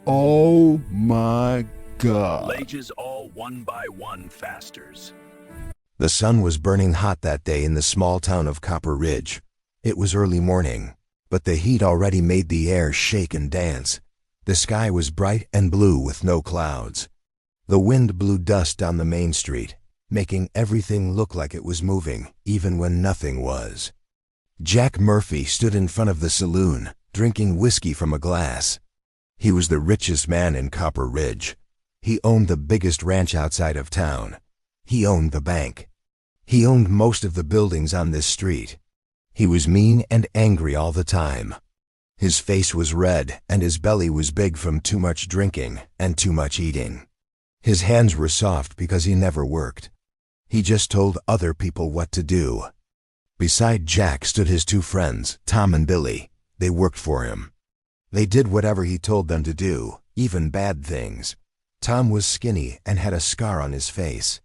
Oh my God. Lages all one by one fasters. The sun was burning hot that day in the small town of Copper Ridge. It was early morning, but the heat already made the air shake and dance. The sky was bright and blue with no clouds. The wind blew dust down the main street, making everything look like it was moving, even when nothing was. Jack Murphy stood in front of the saloon, drinking whiskey from a glass. He was the richest man in Copper Ridge. He owned the biggest ranch outside of town. He owned the bank. He owned most of the buildings on this street. He was mean and angry all the time. His face was red and his belly was big from too much drinking and too much eating. His hands were soft because he never worked. He just told other people what to do. Beside Jack stood his two friends, Tom and Billy. They worked for him. They did whatever he told them to do, even bad things. Tom was skinny and had a scar on his face.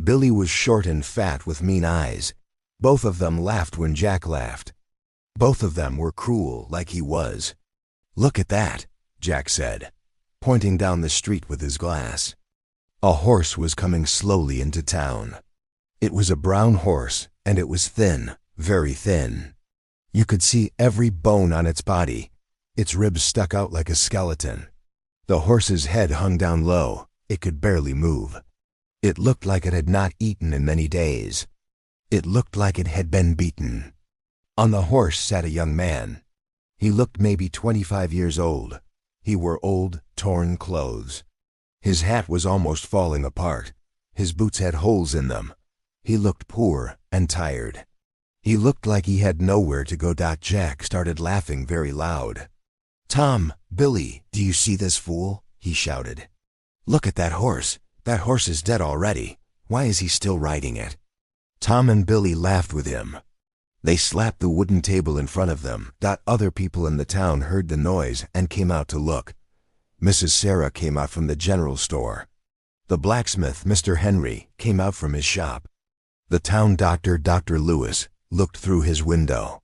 Billy was short and fat with mean eyes. Both of them laughed when Jack laughed. Both of them were cruel like he was. "Look at that," Jack said, pointing down the street with his glass. A horse was coming slowly into town. It was a brown horse, and it was thin, very thin. You could see every bone on its body. Its ribs stuck out like a skeleton. The horse's head hung down low. It could barely move. It looked like it had not eaten in many days. It looked like it had been beaten. On the horse sat a young man. He looked maybe 25 years old. He wore old, torn clothes. His hat was almost falling apart. His boots had holes in them. He looked poor and tired. He looked like he had nowhere to go. Jack started laughing very loud. "Tom, Billy, do you see this fool?" he shouted. "Look at that horse. That horse is dead already. Why is he still riding it?" Tom and Billy laughed with him. They slapped the wooden table in front of them. Other people in the town heard the noise and came out to look. Mrs. Sarah came out from the general store. The blacksmith, Mr. Henry, came out from his shop. The town doctor, Dr. Lewis, looked through his window.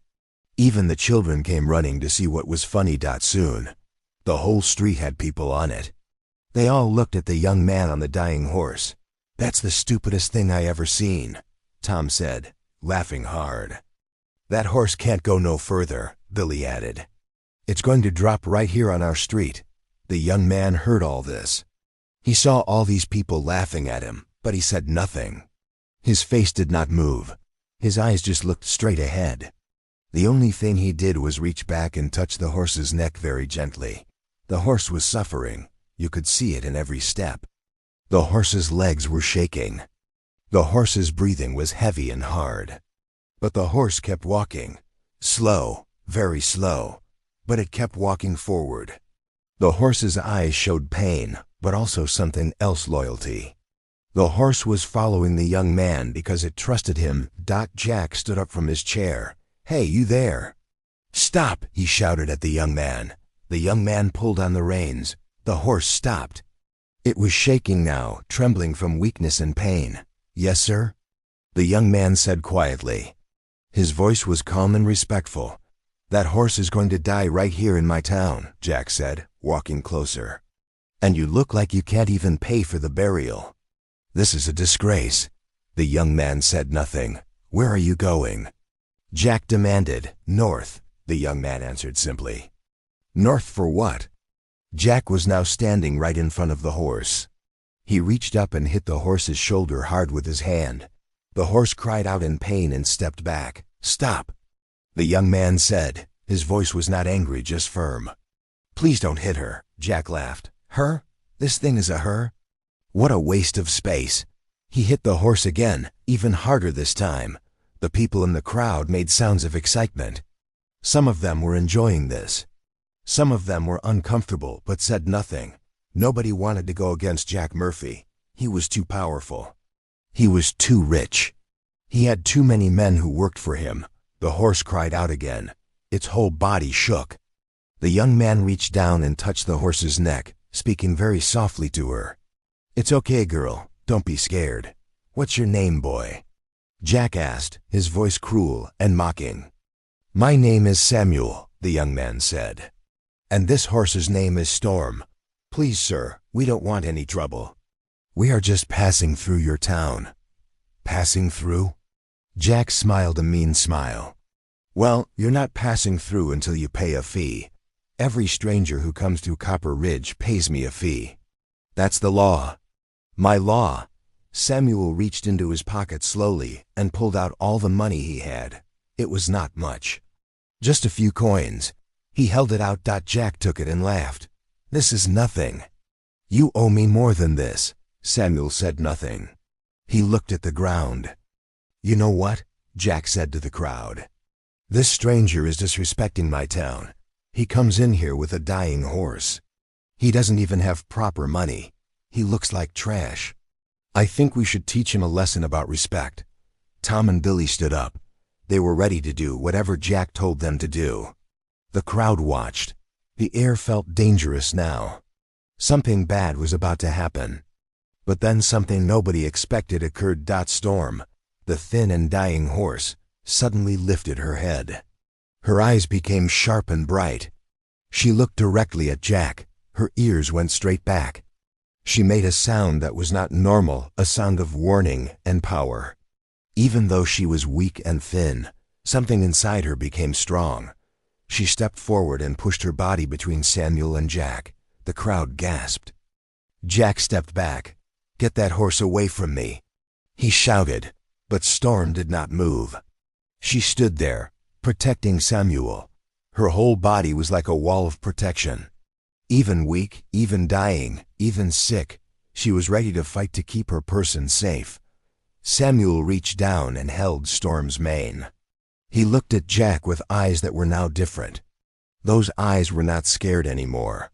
Even the children came running to see what was funny. Soon, the whole street had people on it. They all looked at the young man on the dying horse. "That's the stupidest thing I ever seen," Tom said, laughing hard. "That horse can't go no further," Billy added. "It's going to drop right here on our street." The young man heard all this. He saw all these people laughing at him, but he said nothing. His face did not move. His eyes just looked straight ahead. The only thing he did was reach back and touch the horse's neck very gently. The horse was suffering. You could see it in every step. The horse's legs were shaking. The horse's breathing was heavy and hard. But the horse kept walking. Slow, very slow. But it kept walking forward. The horse's eyes showed pain, but also something else, loyalty. The horse was following the young man because it trusted him. Jack stood up from his chair. "Hey, you there!" "Stop!" he shouted at the young man. The young man pulled on the reins. The horse stopped. It was shaking now, trembling from weakness and pain. "Yes, sir?" the young man said quietly. His voice was calm and respectful. "That horse is going to die right here in my town," Jack said, walking closer. "And you look like you can't even pay for the burial. This is a disgrace." The young man said nothing. "Where are you going?" Jack demanded. "North," the young man answered simply. "North for what?" Jack was now standing right in front of the horse. He reached up and hit the horse's shoulder hard with his hand. The horse cried out in pain and stepped back. "Stop," the young man said. His voice was not angry, just firm. "Please don't hit her," Jack laughed. "Her? This thing is a her? What a waste of space." He hit the horse again, even harder this time. The people in the crowd made sounds of excitement. Some of them were enjoying this. Some of them were uncomfortable but said nothing. Nobody wanted to go against Jack Murphy. He was too powerful. He was too rich. He had too many men who worked for him. The horse cried out again. Its whole body shook. The young man reached down and touched the horse's neck, speaking very softly to her. "It's okay, girl. Don't be scared. What's your name, boy?" Jack asked, his voice cruel and mocking. "My name is Samuel," the young man said. "And this horse's name is Storm. Please, sir, we don't want any trouble. We are just passing through your town. Passing through? Jack smiled a mean smile. Well, you're not passing through until you pay a fee. Every stranger who comes to Copper Ridge pays me a fee. That's the law. My law. Samuel reached into his pocket slowly and pulled out all the money he had. It was not much. Just a few coins. He held it out. Jack took it and laughed. This is nothing. You owe me more than this. Samuel said nothing. He looked at the ground. You know what? Jack said to the crowd. This stranger is disrespecting my town. He comes in here with a dying horse. He doesn't even have proper money. He looks like trash. I think we should teach him a lesson about respect. Tom and Billy stood up. They were ready to do whatever Jack told them to do. The crowd watched. The air felt dangerous now. Something bad was about to happen. But then something nobody expected occurred. Storm, the thin and dying horse, suddenly lifted her head. Her eyes became sharp and bright. She looked directly at Jack. Her ears went straight back. She made a sound that was not normal, a sound of warning and power. Even though she was weak and thin, something inside her became strong. She stepped forward and pushed her body between Samuel and Jack. The crowd gasped. Jack stepped back. Get that horse away from me, he shouted, but Storm did not move. She stood there, protecting Samuel. Her whole body was like a wall of protection. Even weak, even dying, even sick, she was ready to fight to keep her person safe. Samuel reached down and held Storm's mane. He looked at Jack with eyes that were now different. Those eyes were not scared anymore.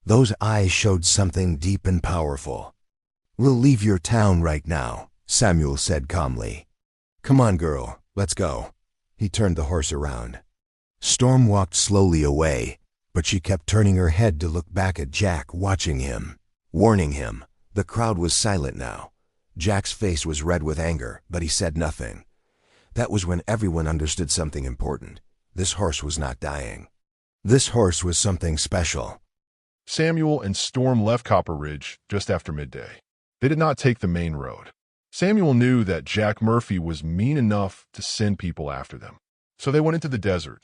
Those eyes showed something deep and powerful. We'll leave your town right now, Samuel said calmly. Come on, girl, let's go. He turned the horse around. Storm walked slowly away, but she kept turning her head to look back at Jack, watching him, warning him. The crowd was silent now. Jack's face was red with anger, but he said nothing. That was when everyone understood something important. This horse was not dying. This horse was something special. Samuel and Storm left Copper Ridge just after midday. They did not take the main road. Samuel knew that Jack Murphy was mean enough to send people after them. So they went into the desert.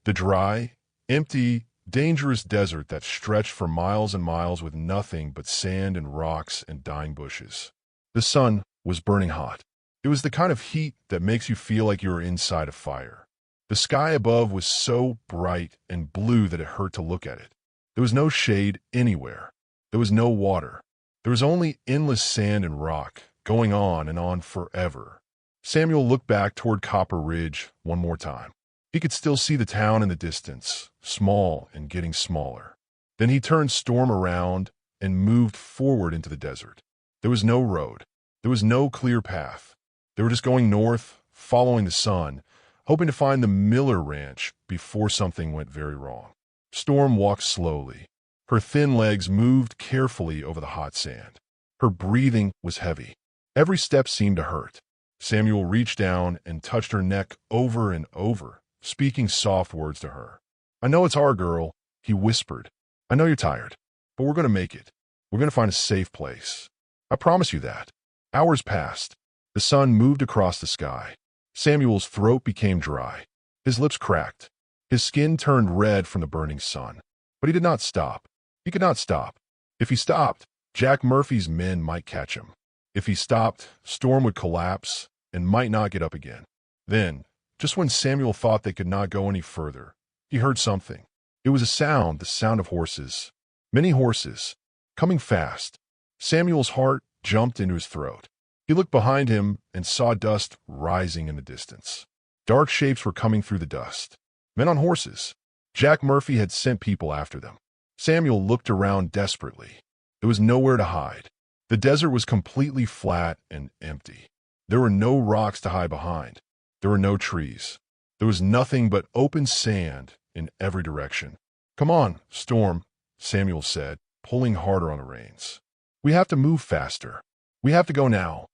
The dry, empty, dangerous desert that stretched for miles and miles with nothing but sand and rocks and dying bushes. The sun was burning hot. It was the kind of heat that makes you feel like you were inside a fire. The sky above was so bright and blue that it hurt to look at it. There was no shade anywhere. There was no water. There was only endless sand and rock, going on and on forever. Samuel looked back toward Copper Ridge one more time. He could still see the town in the distance, small and getting smaller. Then he turned Storm around and moved forward into the desert. There was no road. There was no clear path. They were just going north, following the sun, hoping to find the Miller Ranch before something went very wrong. Storm walked slowly. Her thin legs moved carefully over the hot sand. Her breathing was heavy. Every step seemed to hurt. Samuel reached down and touched her neck over and over, speaking soft words to her. I know it's hard, girl, he whispered. I know you're tired, but we're going to make it. We're going to find a safe place. I promise you that. Hours passed. The sun moved across the sky. Samuel's throat became dry. His lips cracked. His skin turned red from the burning sun. But he did not stop. He could not stop. If he stopped, Jack Murphy's men might catch him. If he stopped, Storm would collapse and might not get up again. Then, just when Samuel thought they could not go any further, he heard something. It was a sound, the sound of horses. Many horses, coming fast. Samuel's heart jumped into his throat. He looked behind him and saw dust rising in the distance. Dark shapes were coming through the dust. Men on horses. Jack Murphy had sent people after them. Samuel looked around desperately. There was nowhere to hide. The desert was completely flat and empty. There were no rocks to hide behind. There were no trees. There was nothing but open sand in every direction. Come on, Storm, Samuel said, pulling harder on the reins. We have to move faster. We have to go now.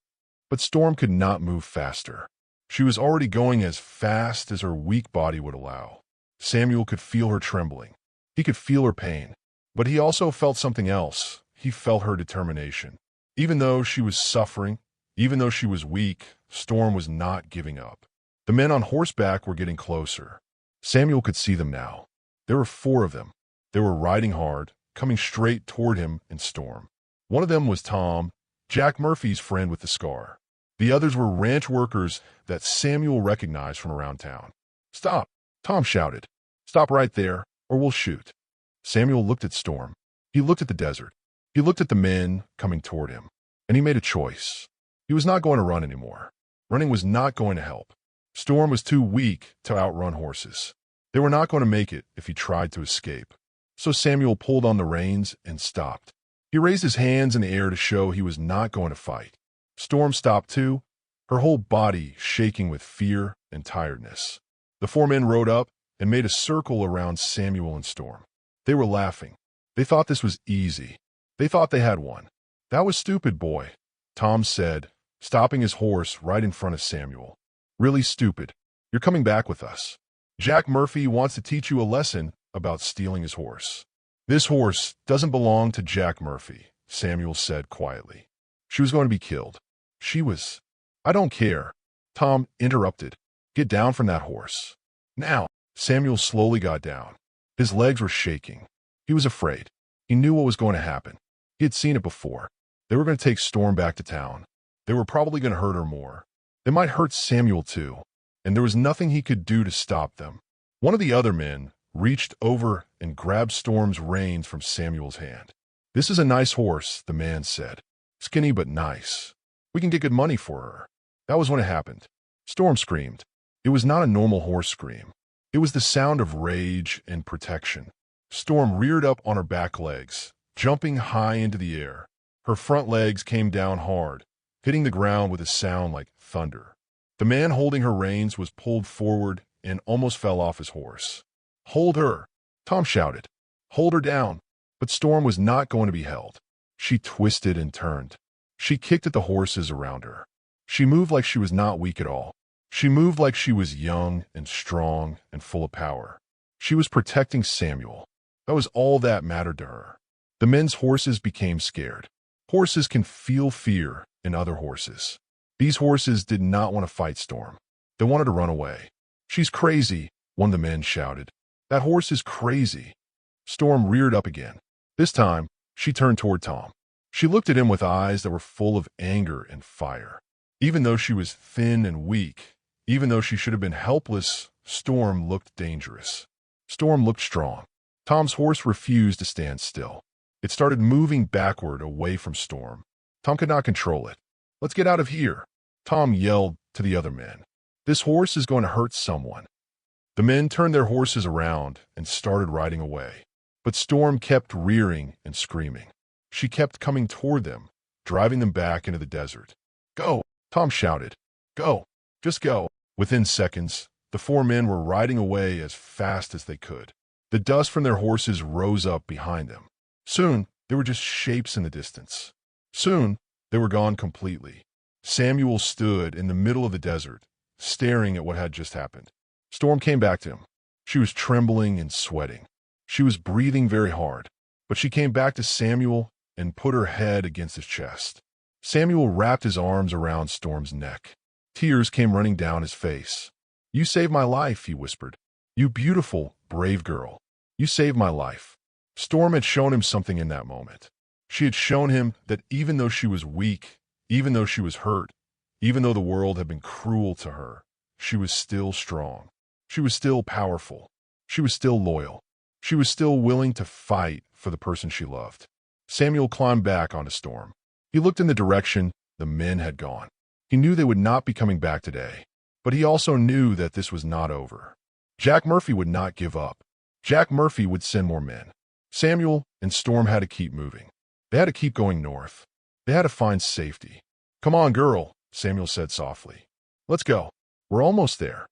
But Storm could not move faster. She was already going as fast as her weak body would allow. Samuel could feel her trembling. He could feel her pain. But he also felt something else. He felt her determination. Even though she was suffering, even though she was weak, Storm was not giving up. The men on horseback were getting closer. Samuel could see them now. There were 4 of them. They were riding hard, coming straight toward him and Storm. One of them was Tom, Jack Murphy's friend with the scar. The others were ranch workers that Samuel recognized from around town. "Stop!" Tom shouted. "Stop right there, or we'll shoot." Samuel looked at Storm. He looked at the desert. He looked at the men coming toward him, and he made a choice. He was not going to run anymore. Running was not going to help. Storm was too weak to outrun horses. They were not going to make it if he tried to escape. So Samuel pulled on the reins and stopped. He raised his hands in the air to show he was not going to fight. Storm stopped too, her whole body shaking with fear and tiredness. The 4 men rode up and made a circle around Samuel and Storm. They were laughing. They thought this was easy. They thought they had won. "That was stupid, boy," Tom said, stopping his horse right in front of Samuel. "Really stupid. You're coming back with us. Jack Murphy wants to teach you a lesson about stealing his horse." "This horse doesn't belong to Jack Murphy," Samuel said quietly. "She was going to be killed. She was—" "I don't care," Tom interrupted. "Get down from that horse. Now." Samuel slowly got down. His legs were shaking. He was afraid. He knew what was going to happen. He had seen it before. They were going to take Storm back to town. They were probably going to hurt her more. They might hurt Samuel too, and there was nothing he could do to stop them. One of the other men reached over and grabbed Storm's reins from Samuel's hand. "This is a nice horse," the man said. "Skinny but nice. We can get good money for her." That was when it happened. Storm screamed. It was not a normal horse scream. It was the sound of rage and protection. Storm reared up on her back legs, jumping high into the air. Her front legs came down hard, hitting the ground with a sound like thunder. The man holding her reins was pulled forward and almost fell off his horse. "Hold her!" Tom shouted. "Hold her down!" But Storm was not going to be held. She twisted and turned. She kicked at the horses around her. She moved like she was not weak at all. She moved like she was young and strong and full of power. She was protecting Samuel. That was all that mattered to her. The men's horses became scared. Horses can feel fear in other horses. These horses did not want to fight Storm. They wanted to run away. "She's crazy," one of the men shouted. "That horse is crazy." Storm reared up again. This time, she turned toward Tom. She looked at him with eyes that were full of anger and fire. Even though she was thin and weak, even though she should have been helpless, Storm looked dangerous. Storm looked strong. Tom's horse refused to stand still. It started moving backward away from Storm. Tom could not control it. "Let's get out of here," Tom yelled to the other men. "This horse is going to hurt someone." The men turned their horses around and started riding away. But Storm kept rearing and screaming. She kept coming toward them, driving them back into the desert. "Go!" Tom shouted. "Go! Just go!" Within seconds, the 4 men were riding away as fast as they could. The dust from their horses rose up behind them. Soon, they were just shapes in the distance. Soon, they were gone completely. Samuel stood in the middle of the desert, staring at what had just happened. Storm came back to him. She was trembling and sweating. She was breathing very hard, but she came back to Samuel and put her head against his chest. Samuel wrapped his arms around Storm's neck. Tears came running down his face. "You saved my life," he whispered. "You beautiful, brave girl. You saved my life." Storm had shown him something in that moment. She had shown him that even though she was weak, even though she was hurt, even though the world had been cruel to her, she was still strong. She was still powerful. She was still loyal. She was still willing to fight for the person she loved. Samuel climbed back onto Storm. He looked in the direction the men had gone. He knew they would not be coming back today, but he also knew that this was not over. Jack Murphy would not give up. Jack Murphy would send more men. Samuel and Storm had to keep moving. They had to keep going north. They had to find safety. "Come on, girl," Samuel said softly. "Let's go. We're almost there."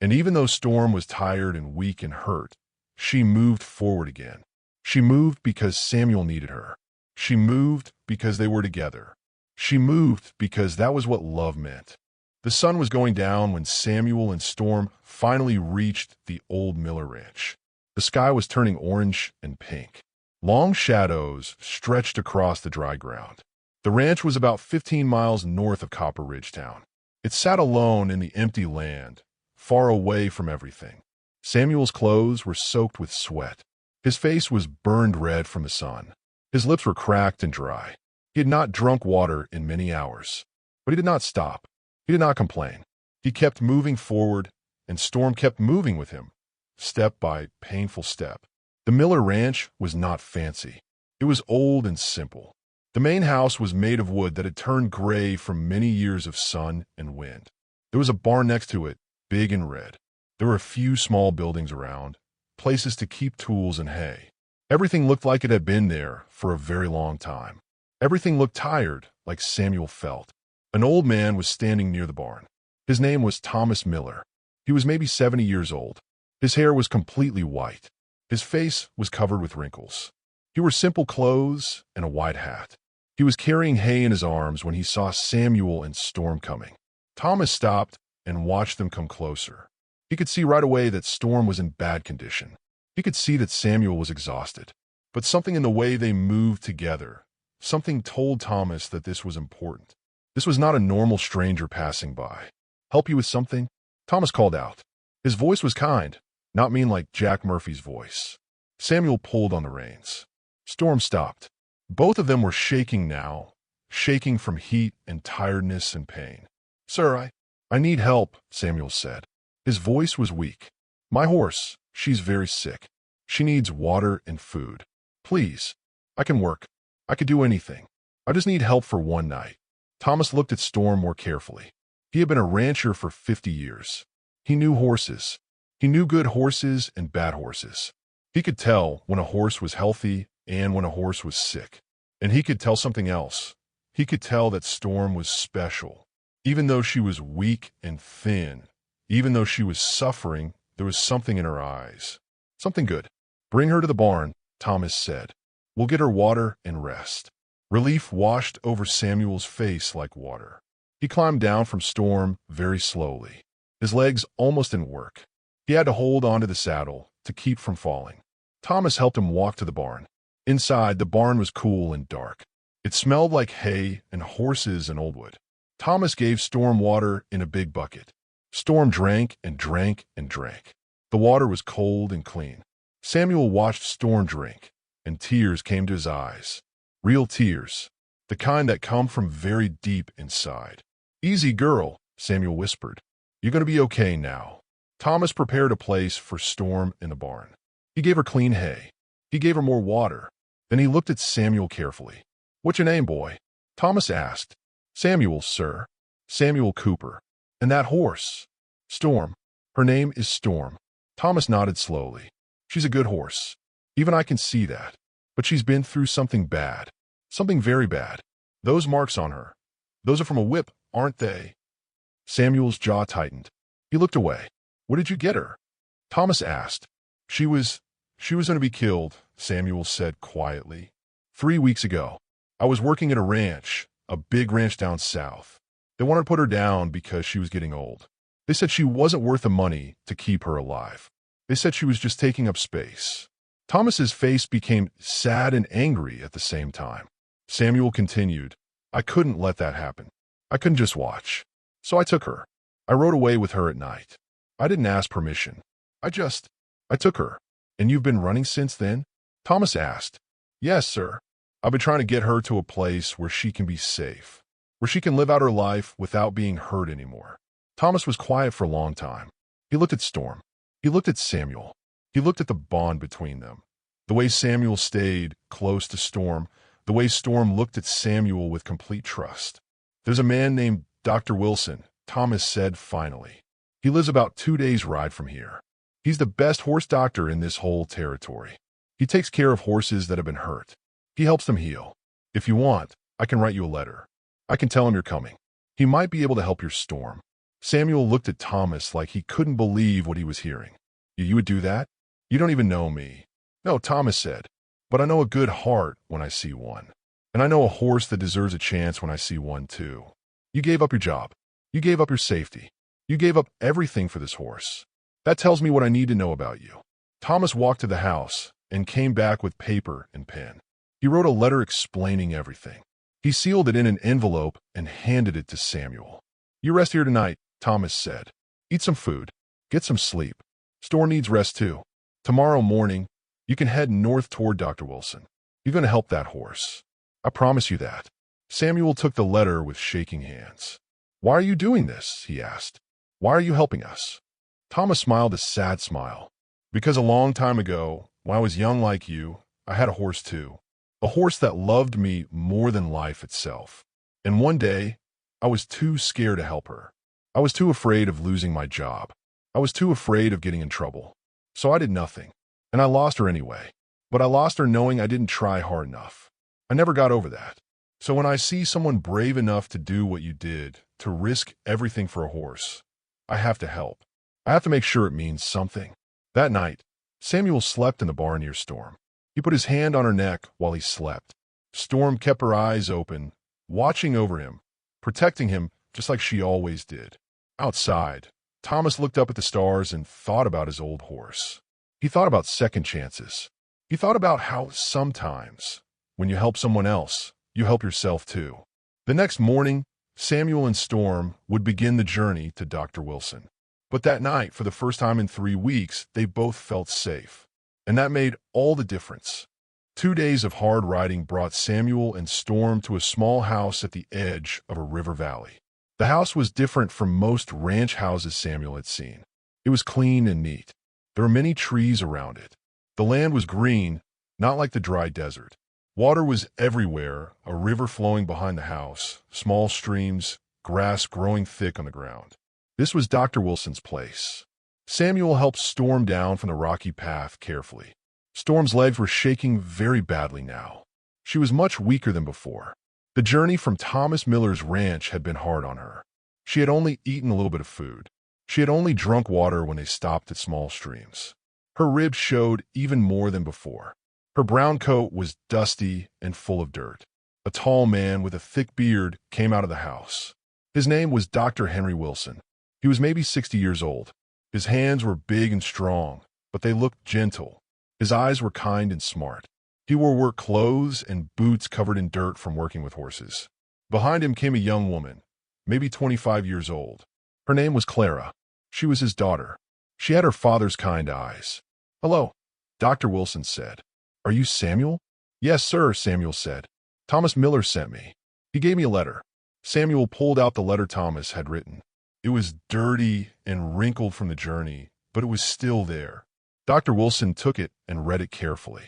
And even though Storm was tired and weak and hurt, she moved forward again. She moved because Samuel needed her. She moved because they were together. She moved because that was what love meant. The sun was going down when Samuel and Storm finally reached the old Miller Ranch. The sky was turning orange and pink. Long shadows stretched across the dry ground. The ranch was about 15 miles north of Copper Ridge Town. It sat alone in the empty land, far away from everything. Samuel's clothes were soaked with sweat. His face was burned red from the sun. His lips were cracked and dry. He had not drunk water in many hours. But he did not stop. He did not complain. He kept moving forward, and Storm kept moving with him, step by painful step. The Miller Ranch was not fancy. It was old and simple. The main house was made of wood that had turned gray from many years of sun and wind. There was a barn next to it, big and red. There were a few small buildings around, places to keep tools and hay. Everything looked like it had been there for a very long time. Everything looked tired, like Samuel felt. An old man was standing near the barn. His name was Thomas Miller. He was maybe 70 years old. His hair was completely white. His face was covered with wrinkles. He wore simple clothes and a wide hat. He was carrying hay in his arms when he saw Samuel and Storm coming. Thomas stopped and watched them come closer. He could see right away that Storm was in bad condition. He could see that Samuel was exhausted. But something in the way they moved together, something told Thomas that this was important. This was not a normal stranger passing by. "Help you with something?" Thomas called out. His voice was kind, not mean like Jack Murphy's voice. Samuel pulled on the reins. Storm stopped. Both of them were shaking now, shaking from heat and tiredness and pain. "Sir, I need help," Samuel said. His voice was weak. "My horse, she's very sick. She needs water and food. Please, I can work. I could do anything. I just need help for one night." Thomas looked at Storm more carefully. He had been a rancher for 50 years. He knew horses. He knew good horses and bad horses. He could tell when a horse was healthy and when a horse was sick. And he could tell something else. He could tell that Storm was special. Even though she was weak and thin, even though she was suffering, there was something in her eyes. Something good. "Bring her to the barn," Thomas said. "We'll get her water and rest." Relief washed over Samuel's face like water. He climbed down from Storm very slowly. His legs almost didn't work. He had to hold onto the saddle to keep from falling. Thomas helped him walk to the barn. Inside, the barn was cool and dark. It smelled like hay and horses and old wood. Thomas gave Storm water in a big bucket. Storm drank and drank and drank. The water was cold and clean. Samuel watched Storm drink, and tears came to his eyes. Real tears, the kind that come from very deep inside. "Easy, girl," Samuel whispered. "You're going to be okay now." Thomas prepared a place for Storm in the barn. He gave her clean hay. He gave her more water. Then he looked at Samuel carefully. "What's your name, boy?" Thomas asked. "Samuel, sir. Samuel Cooper." "And that horse?" "Storm. Her name is Storm." Thomas nodded slowly. "She's a good horse. Even I can see that. But she's been through something bad. Something very bad. Those marks on her. Those are from a whip, aren't they?" Samuel's jaw tightened. He looked away. "What did you get her?" Thomas asked. She was going to be killed," Samuel said quietly. 3 weeks ago. I was working at a ranch, a big ranch down south. They wanted to put her down because she was getting old. They said she wasn't worth the money to keep her alive. They said she was just taking up space." Thomas's face became sad and angry at the same time. Samuel continued, "I couldn't let that happen. I couldn't just watch. So I took her. I rode away with her at night. I didn't ask permission. I took her." "And you've been running since then?" Thomas asked. "Yes, sir. I've been trying to get her to a place where she can be safe, where she can live out her life without being hurt anymore." Thomas was quiet for a long time. He looked at Storm. He looked at Samuel. He looked at the bond between them. The way Samuel stayed close to Storm, the way Storm looked at Samuel with complete trust. "There's a man named Dr. Wilson," Thomas said finally. "He lives about 2 days' ride from here. He's the best horse doctor in this whole territory. He takes care of horses that have been hurt. He helps them heal. If you want, I can write you a letter. I can tell him you're coming. He might be able to help your Storm." Samuel looked at Thomas like he couldn't believe what he was hearing. You would do that? You don't even know me." "No," Thomas said, "but I know a good heart when I see one. And I know a horse that deserves a chance when I see one too. You gave up your job. You gave up your safety. You gave up everything for this horse. That tells me what I need to know about you." Thomas walked to the house and came back with paper and pen. He wrote a letter explaining everything. He sealed it in an envelope and handed it to Samuel. "You rest here tonight," Thomas said. "Eat some food. Get some sleep. Storm needs rest too. Tomorrow morning, you can head north toward Dr. Wilson. You're going to help that horse. I promise you that." Samuel took the letter with shaking hands. "Why are you doing this?" he asked. "Why are you helping us?" Thomas smiled a sad smile. "Because a long time ago, when I was young like you, I had a horse too. A horse that loved me more than life itself. And one day, I was too scared to help her. I was too afraid of losing my job. I was too afraid of getting in trouble. So I did nothing. And I lost her anyway. But I lost her knowing I didn't try hard enough. I never got over that. So when I see someone brave enough to do what you did, to risk everything for a horse, I have to help. I have to make sure it means something." That night, Samuel slept in the barn near Storm. He put his hand on her neck while he slept. Storm kept her eyes open, watching over him, protecting him just like she always did. Outside, Thomas looked up at the stars and thought about his old horse. He thought about second chances. He thought about how sometimes, when you help someone else, you help yourself too. The next morning, Samuel and Storm would begin the journey to Dr. Wilson. But that night, for the first time in 3 weeks, they both felt safe. And that made all the difference. 2 days of hard riding brought Samuel and Storm to a small house at the edge of a river valley. The house was different from most ranch houses Samuel had seen. It was clean and neat. There were many trees around it. The land was green, not like the dry desert. Water was everywhere, a river flowing behind the house, small streams, grass growing thick on the ground. This was Dr. Wilson's place. Samuel helped Storm down from the rocky path carefully. Storm's legs were shaking very badly now. She was much weaker than before. The journey from Thomas Miller's ranch had been hard on her. She had only eaten a little bit of food. She had only drunk water when they stopped at small streams. Her ribs showed even more than before. Her brown coat was dusty and full of dirt. A tall man with a thick beard came out of the house. His name was Dr. Henry Wilson. He was maybe 60 years old. His hands were big and strong, but they looked gentle. His eyes were kind and smart. He wore work clothes and boots covered in dirt from working with horses. Behind him came a young woman, maybe 25 years old. Her name was Clara. She was his daughter. She had her father's kind eyes. "Hello," Dr. Wilson said. "Are you Samuel?" "Yes, sir," Samuel said. "Thomas Miller sent me. He gave me a letter." Samuel pulled out the letter Thomas had written. It was dirty and wrinkled from the journey, but it was still there. Dr. Wilson took it and read it carefully.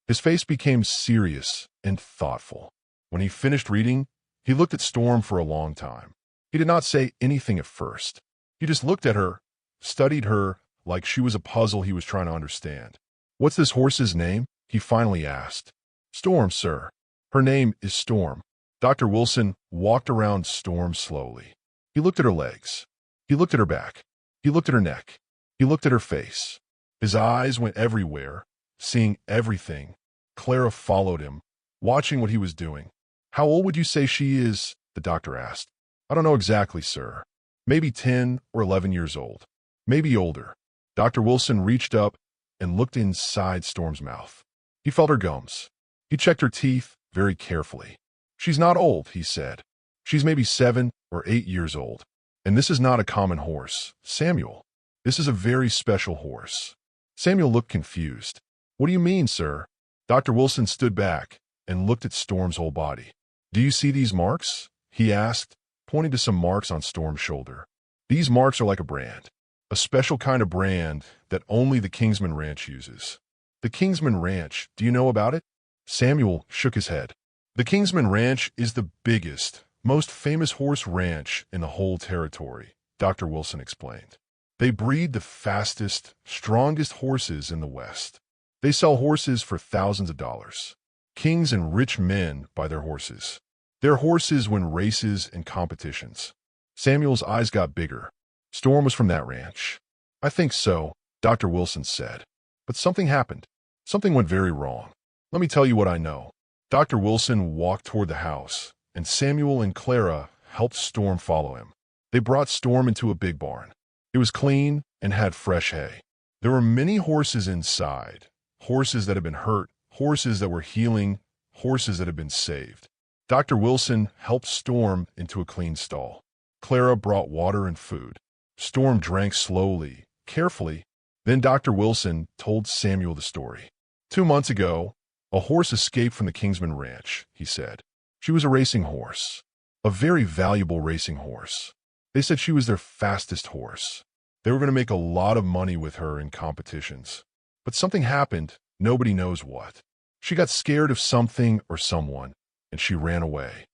His face became serious and thoughtful. When he finished reading, he looked at Storm for a long time. He did not say anything at first. He just looked at her, studied her like she was a puzzle he was trying to understand. "What's this horse's name?" he finally asked. "Storm, sir. Her name is Storm." Dr. Wilson walked around Storm slowly. He looked at her legs. He looked at her back. He looked at her neck. He looked at her face. His eyes went everywhere, seeing everything. Clara followed him, watching what he was doing. "How old would you say she is?" the doctor asked. "I don't know exactly, sir. Maybe 10 or 11 years old. Maybe older." Dr. Wilson reached up and looked inside Storm's mouth. He felt her gums. He checked her teeth very carefully. "She's not old," he said. "She's maybe 7 or 8 years old. And this is not a common horse, Samuel. This is a very special horse." Samuel looked confused. "What do you mean, sir?" Dr. Wilson stood back and looked at Storm's whole body. "Do you see these marks?" he asked, pointing to some marks on Storm's shoulder. "These marks are like a brand, a special kind of brand that only the Kingsman Ranch uses." "The Kingsman Ranch, do you know about it?" Samuel shook his head. "The Kingsman Ranch is the biggest, most famous horse ranch in the whole territory," Dr. Wilson explained. "They breed the fastest, strongest horses in the West. They sell horses for thousands of dollars. Kings and rich men buy their horses. Their horses win races and competitions." Samuel's eyes got bigger. "Storm was from that ranch." "I think so," Dr. Wilson said. "But something happened. Something went very wrong. Let me tell you what I know." Dr. Wilson walked toward the house, and Samuel and Clara helped Storm follow him. They brought Storm into a big barn. It was clean and had fresh hay. There were many horses inside, horses that had been hurt, horses that were healing, horses that had been saved. Dr. Wilson helped Storm into a clean stall. Clara brought water and food. Storm drank slowly, carefully. Then Dr. Wilson told Samuel the story. 2 months ago, a horse escaped from the Kingsman Ranch, he said. She was a racing horse, a very valuable racing horse. They said she was their fastest horse. They were going to make a lot of money with her in competitions. But something happened, nobody knows what. She got scared of something or someone, and she ran away.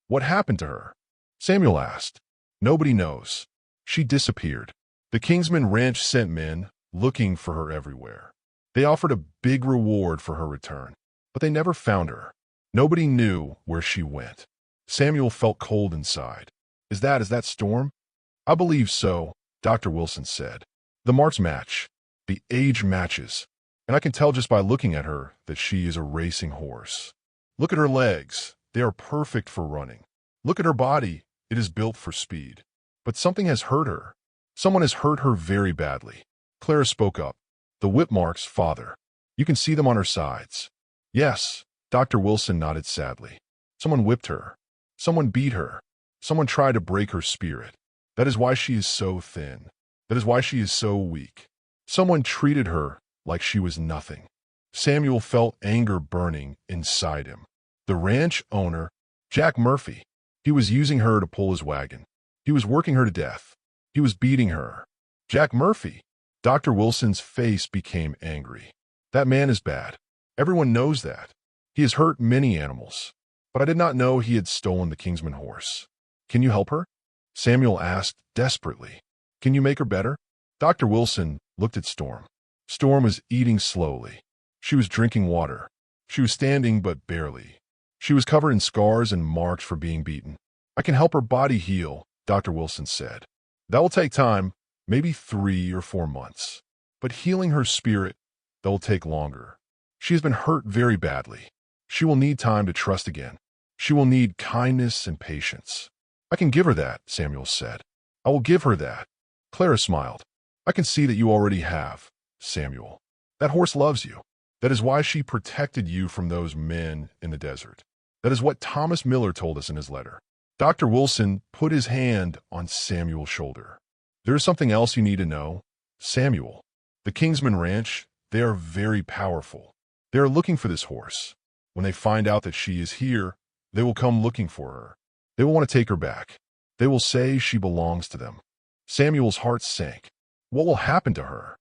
What happened to her? Samuel asked. Nobody knows. She disappeared. The Kingsman Ranch sent men looking for her everywhere. They offered a big reward for her return, but they never found her. Nobody knew where she went. Samuel felt cold inside. Is that Storm? I believe so, Dr. Wilson said. The marks match. The age matches. And I can tell just by looking at her that she is a racing horse. Look at her legs. They are perfect for running. Look at her body. It is built for speed. But something has hurt her. Someone has hurt her very badly. Clara spoke up. The whip marks, Father. You can see them on her sides. Yes, Dr. Wilson nodded sadly. Someone whipped her. Someone beat her. Someone tried to break her spirit. That is why she is so thin. That is why she is so weak. Someone treated her like she was nothing. Samuel felt anger burning inside him. The ranch owner, Jack Murphy, he was using her to pull his wagon. He was working her to death. He was beating her. Jack Murphy. Dr. Wilson's face became angry. That man is bad. Everyone knows that. He has hurt many animals. But I did not know he had stolen the Kingsman horse. Can you help her? Samuel asked desperately. Can you make her better? Dr. Wilson looked at Storm. Storm was eating slowly. She was drinking water. She was standing but barely. She was covered in scars and marks for being beaten. I can help her body heal, Dr. Wilson said. That will take time, maybe 3 or 4 months. But healing her spirit, that will take longer. She has been hurt very badly. She will need time to trust again. She will need kindness and patience. I can give her that, Samuel said. I will give her that. Clara smiled. I can see that you already have, Samuel. That horse loves you. That is why she protected you from those men in the desert. That is what Thomas Miller told us in his letter. Dr. Wilson put his hand on Samuel's shoulder. There is something else you need to know, Samuel. The Kingsman Ranch, they are very powerful. They are looking for this horse. When they find out that she is here, they will come looking for her. They will want to take her back. They will say she belongs to them. Samuel's heart sank. What will happen to her?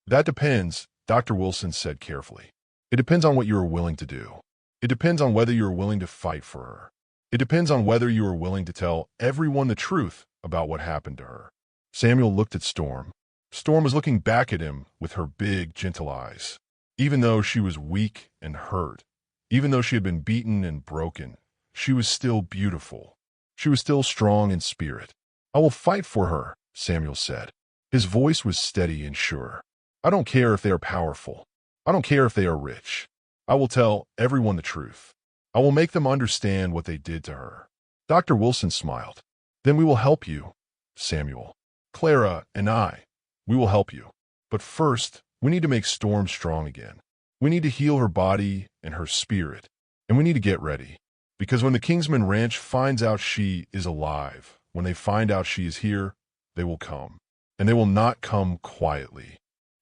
That depends, Dr. Wilson said carefully. It depends on what you are willing to do. It depends on whether you are willing to fight for her. It depends on whether you are willing to tell everyone the truth about what happened to her. Samuel looked at Storm. Storm was looking back at him with her big, gentle eyes. Even though she was weak and hurt, even though she had been beaten and broken, she was still beautiful. She was still strong in spirit. I will fight for her, Samuel said. His voice was steady and sure. I don't care if they are powerful. I don't care if they are rich. I will tell everyone the truth. I will make them understand what they did to her. Dr. Wilson smiled. Then we will help you, Samuel. Clara and I, we will help you. But first, we need to make Storm strong again. We need to heal her body and her spirit. And we need to get ready. Because when the Kingsman Ranch finds out she is alive, when they find out she is here, they will come. And they will not come quietly.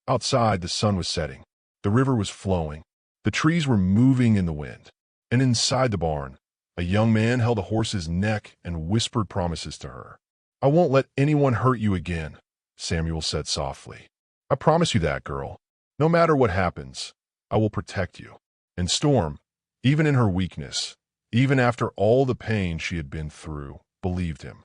Outside, the sun was setting. The river was flowing. The trees were moving in the wind. And inside the barn, a young man held a horse's neck and whispered promises to her. I won't let anyone hurt you again, Samuel said softly. I promise you that, girl. No matter what happens, I will protect you. And Storm, even in her weakness, even after all the pain she had been through, believed him.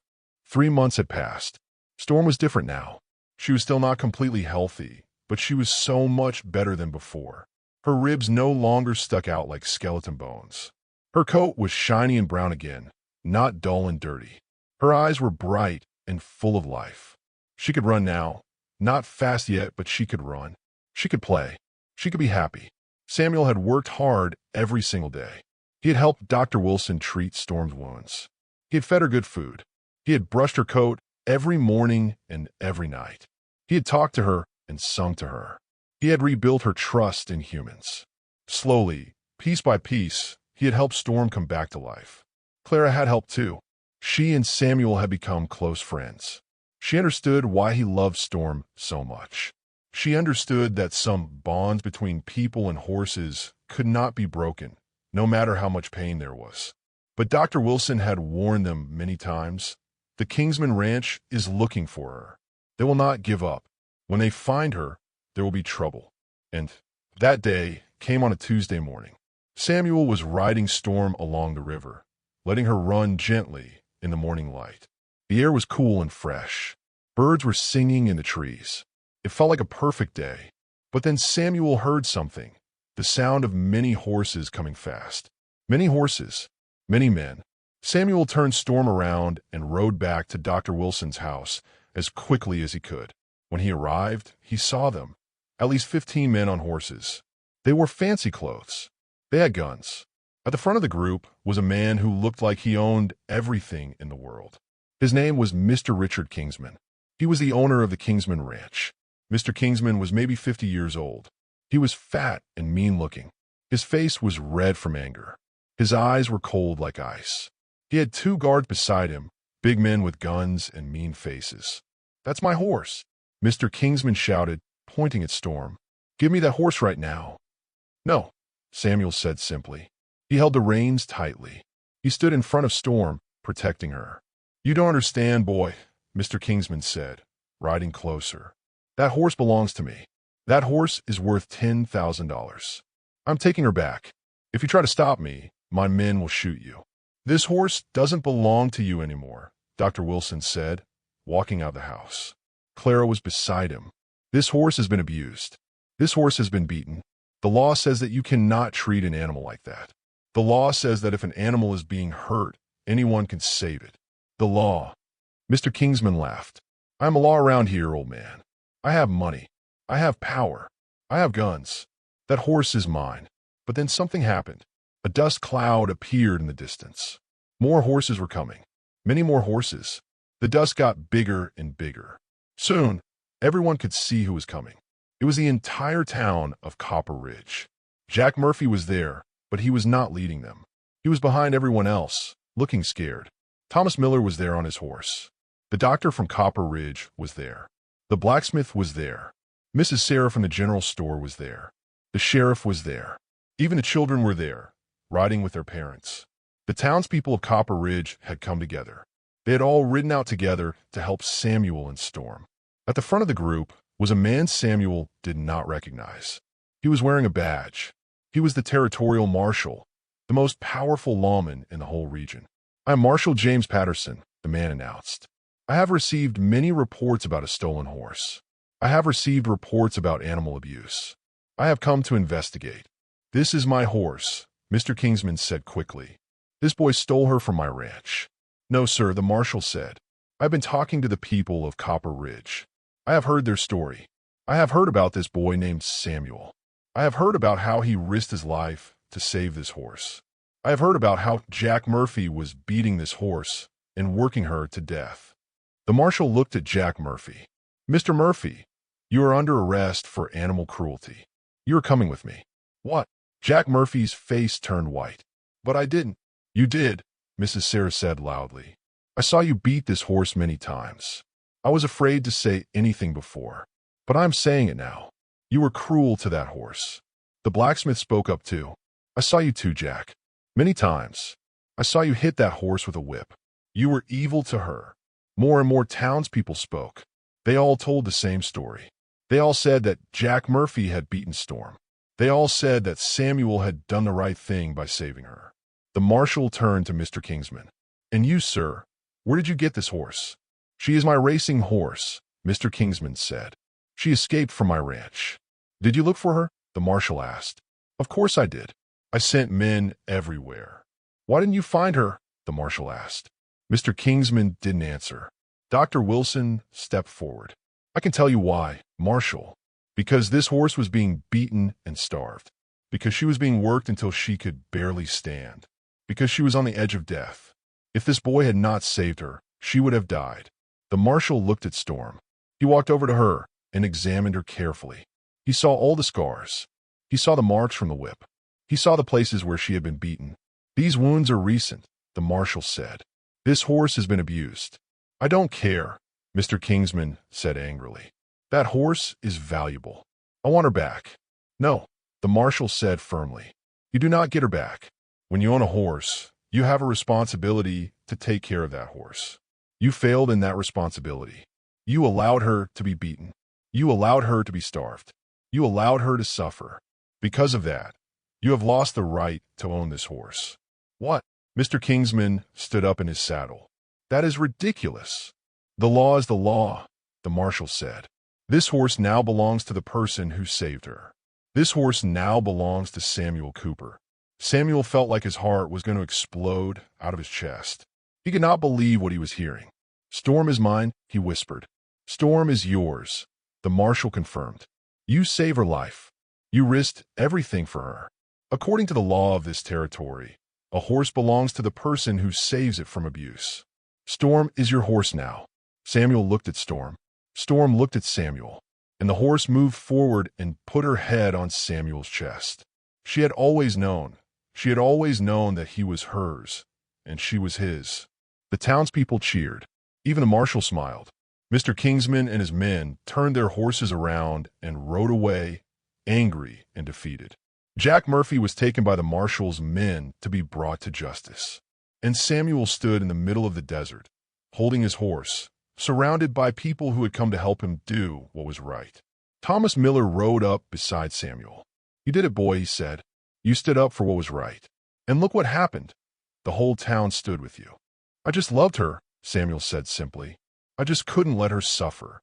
3 months had passed. Storm was different now. She was still not completely healthy, but she was so much better than before. Her ribs no longer stuck out like skeleton bones. Her coat was shiny and brown again, not dull and dirty. Her eyes were bright and full of life. She could run now. Not fast yet, but she could run. She could play. She could be happy. Samuel had worked hard every single day. He had helped Dr. Wilson treat Storm's wounds. He had fed her good food. He had brushed her coat every morning and every night. He had talked to her and sung to her. He had rebuilt her trust in humans. Slowly, piece by piece, he had helped Storm come back to life. Clara had helped too. She and Samuel had become close friends. She understood why he loved Storm so much. She understood that some bonds between people and horses could not be broken, no matter how much pain there was. But Dr. Wilson had warned them many times. The Kingsman Ranch is looking for her. They will not give up. When they find her, there will be trouble. And that day came on a Tuesday morning. Samuel was riding Storm along the river, letting her run gently in the morning light. The air was cool and fresh. Birds were singing in the trees. It felt like a perfect day. But then Samuel heard something, the sound of many horses coming fast. Many horses, many men. Samuel turned Storm around and rode back to Dr. Wilson's house as quickly as he could. When he arrived, he saw them, at least 15 men on horses. They wore fancy clothes. They had guns. At the front of the group was a man who looked like he owned everything in the world. His name was Mr. Richard Kingsman. He was the owner of the Kingsman Ranch. Mr. Kingsman was maybe 50 years old. He was fat and mean-looking. His face was red from anger. His eyes were cold like ice. He had 2 guards beside him, big men with guns and mean faces. "That's my horse," Mr. Kingsman shouted, pointing at Storm. "Give me that horse right now." "No," Samuel said simply. He held the reins tightly. He stood in front of Storm, protecting her. "You don't understand, boy," Mr. Kingsman said, riding closer. "That horse belongs to me. That horse is worth $10,000. I'm taking her back. If you try to stop me, my men will shoot you." "This horse doesn't belong to you anymore," Dr. Wilson said, walking out of the house. Clara was beside him. "This horse has been abused. This horse has been beaten. The law says that you cannot treat an animal like that. The law says that if an animal is being hurt, anyone can save it. The law." Mr. Kingsman laughed. "I am a law around here, old man. I have money. I have power. I have guns. That horse is mine." But then something happened. A dust cloud appeared in the distance. More horses were coming. Many more horses. The dust got bigger and bigger. Soon, everyone could see who was coming. It was the entire town of Copper Ridge. Jack Murphy was there, but he was not leading them. He was behind everyone else, looking scared. Thomas Miller was there on his horse. The doctor from Copper Ridge was there. The blacksmith was there. Mrs. Sarah from the general store was there. The sheriff was there. Even the children were there, riding with their parents. The townspeople of Copper Ridge had come together. They had all ridden out together to help Samuel and Storm. At the front of the group was a man Samuel did not recognize. He was wearing a badge. He was the territorial marshal, the most powerful lawman in the whole region. "I am Marshal James Patterson," the man announced. "I have received many reports about a stolen horse. I have received reports about animal abuse. I have come to investigate. This is my horse," Mr. Kingsman said quickly. "This boy stole her from my ranch." "No, sir," the marshal said. "I've been talking to the people of Copper Ridge. I have heard their story. I have heard about this boy named Samuel. I have heard about how he risked his life to save this horse. I have heard about how Jack Murphy was beating this horse and working her to death." The marshal looked at Jack Murphy. "Mr. Murphy, you are under arrest for animal cruelty. You are coming with me." "What?" Jack Murphy's face turned white. "But I didn't." "You did," Mrs. Sarah said loudly. "I saw you beat this horse many times. I was afraid to say anything before, but I'm saying it now. You were cruel to that horse." The blacksmith spoke up too. "I saw you too, Jack. Many times. I saw you hit that horse with a whip. You were evil to her." More and more townspeople spoke. They all told the same story. They all said that Jack Murphy had beaten Storm. They all said that Samuel had done the right thing by saving her. The marshal turned to Mr. Kingsman. "And you, sir, where did you get this horse?" "She is my racing horse," Mr. Kingsman said. "She escaped from my ranch." "Did you look for her?" the marshal asked. "Of course I did. I sent men everywhere." "Why didn't you find her?" the marshal asked. Mr. Kingsman didn't answer. Dr. Wilson stepped forward. "I can tell you why, Marshal. Because this horse was being beaten and starved. Because she was being worked until she could barely stand. Because she was on the edge of death. If this boy had not saved her, she would have died." The marshal looked at Storm. He walked over to her and examined her carefully. He saw all the scars. He saw the marks from the whip. He saw the places where she had been beaten. "These wounds are recent," the marshal said. "This horse has been abused." "I don't care," Mr. Kingsman said angrily. "That horse is valuable. I want her back." "No," the marshal said firmly. "You do not get her back. When you own a horse, you have a responsibility to take care of that horse. You failed in that responsibility. You allowed her to be beaten. You allowed her to be starved. You allowed her to suffer. Because of that, you have lost the right to own this horse." "What?" Mr. Kingsman stood up in his saddle. "That is ridiculous." "The law is the law," the marshal said. "This horse now belongs to the person who saved her. This horse now belongs to Samuel Cooper." Samuel felt like his heart was going to explode out of his chest. He could not believe what he was hearing. "Storm is mine," he whispered. "Storm is yours," the marshal confirmed. "You saved her life. You risked everything for her. According to the law of this territory, a horse belongs to the person who saves it from abuse. Storm is your horse now." Samuel looked at Storm. Storm looked at Samuel, and the horse moved forward and put her head on Samuel's chest. She had always known that he was hers, and she was his. The townspeople cheered. Even the marshal smiled. Mr. Kingsman and his men turned their horses around and rode away, angry and defeated. Jack Murphy was taken by the marshal's men to be brought to justice. And Samuel stood in the middle of the desert, holding his horse, surrounded by people who had come to help him do what was right. Thomas Miller rode up beside Samuel. "You did it, boy," he said. "You stood up for what was right. And look what happened. The whole town stood with you." "I just loved her," Samuel said simply. "I just couldn't let her suffer."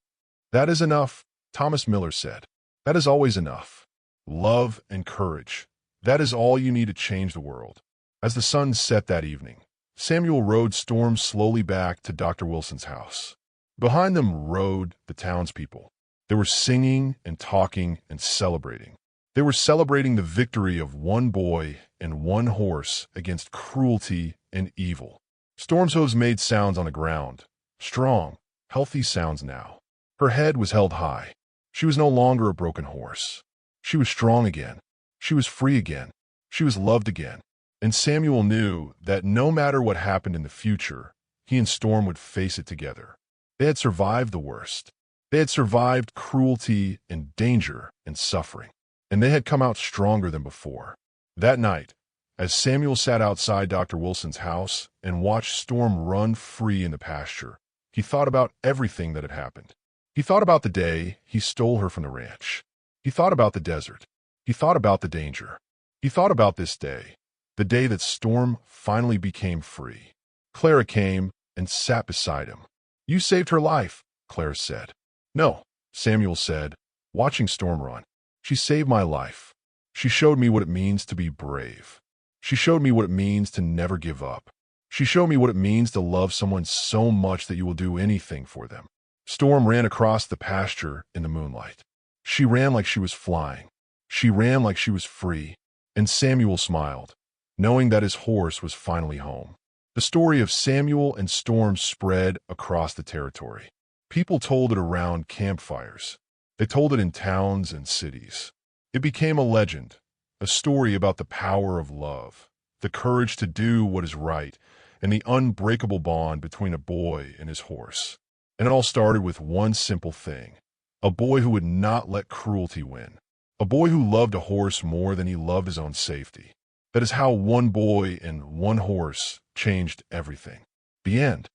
"That is enough," Thomas Miller said. "That is always enough. Love and courage. That is all you need to change the world." As the sun set that evening, Samuel rode Storm slowly back to Dr. Wilson's house. Behind them rode the townspeople. They were singing and talking and celebrating. They were celebrating the victory of one boy and one horse against cruelty and evil. Storm's hooves made sounds on the ground, strong, healthy sounds now. Her head was held high. She was no longer a broken horse. She was strong again. She was free again. She was loved again. And Samuel knew that no matter what happened in the future, he and Storm would face it together. They had survived the worst. They had survived cruelty and danger and suffering. And they had come out stronger than before. That night, as Samuel sat outside Dr. Wilson's house and watched Storm run free in the pasture, he thought about everything that had happened. He thought about the day he stole her from the ranch. He thought about the desert. He thought about the danger. He thought about this day, the day that Storm finally became free. Clara came and sat beside him. "You saved her life," Clara said. "No," Samuel said, watching Storm run. "She saved my life. She showed me what it means to be brave. She showed me what it means to never give up. She showed me what it means to love someone so much that you will do anything for them." Storm ran across the pasture in the moonlight. She ran like she was flying. She ran like she was free. And Samuel smiled, knowing that his horse was finally home. The story of Samuel and Storm spread across the territory. People told it around campfires. They told it in towns and cities. It became a legend, a story about the power of love, the courage to do what is right, and the unbreakable bond between a boy and his horse. And it all started with one simple thing: a boy who would not let cruelty win. A boy who loved a horse more than he loved his own safety. That is how one boy and one horse changed everything. The end.